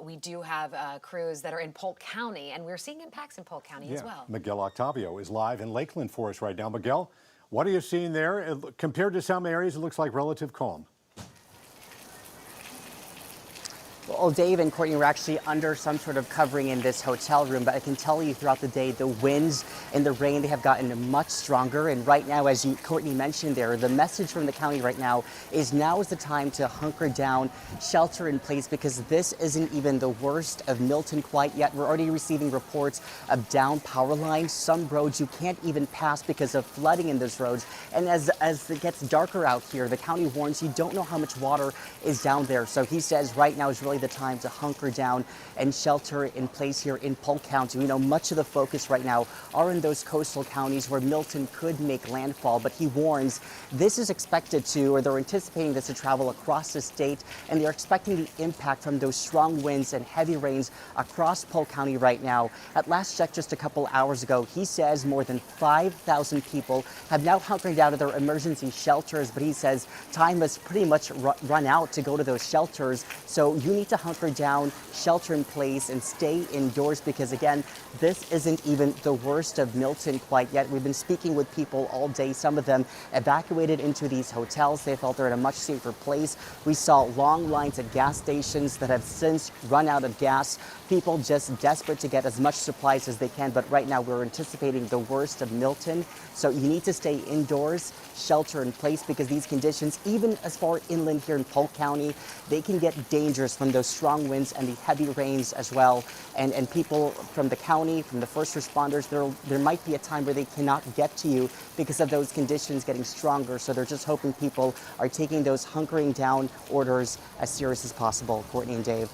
We do have crews that are in Polk County, and we're seeing impacts in Polk County as well. Miguel Octavio is live in Lakeland for us right now. Miguel, what are you seeing there? Compared to some areas, it looks like relative calm. Well, Dave and Courtney were actually under some sort of covering in this hotel room, but I can tell you throughout the day, the winds and the rain, they have gotten much stronger. And right now, as Courtney mentioned there, the message from the county right now is the time to hunker down, shelter in place, because this isn't even the worst of Milton quite yet. We're already receiving reports of down power lines. Some roads you can't even pass because of flooding in those roads. And as it gets darker out here, the county warns you don't know how much water is down there. So he says right now is really the time to hunker down and shelter in place here in Polk County. We know much of the focus right now are in those coastal counties where Milton could make landfall, but he warns this is expected to, or they're anticipating this to travel across the state, and they're expecting the impact from those strong winds and heavy rains across Polk County right now. At last check just a couple hours ago, he says more than 5,000 people have now hunkered down to their emergency shelters, but he says time has pretty much run out to go to those shelters. So you need to hunker down, shelter in place, and stay indoors, because again, this isn't even the worst of Milton quite yet. We've been speaking with people all day, some of them evacuated into these hotels. They felt they're in a much safer place. We saw long lines at gas stations that have since run out of gas. People just desperate to get as much supplies as they can, but right now we're anticipating the worst of Milton. So you need to stay indoors, shelter in place, because these conditions, even as far inland here in Polk County, they can get dangerous from those strong winds and the heavy rains as well. And people from the county, from the first responders, there might be a time where they cannot get to you because of those conditions getting stronger. So they're just hoping people are taking those hunkering down orders as serious as possible. Courtney and Dave.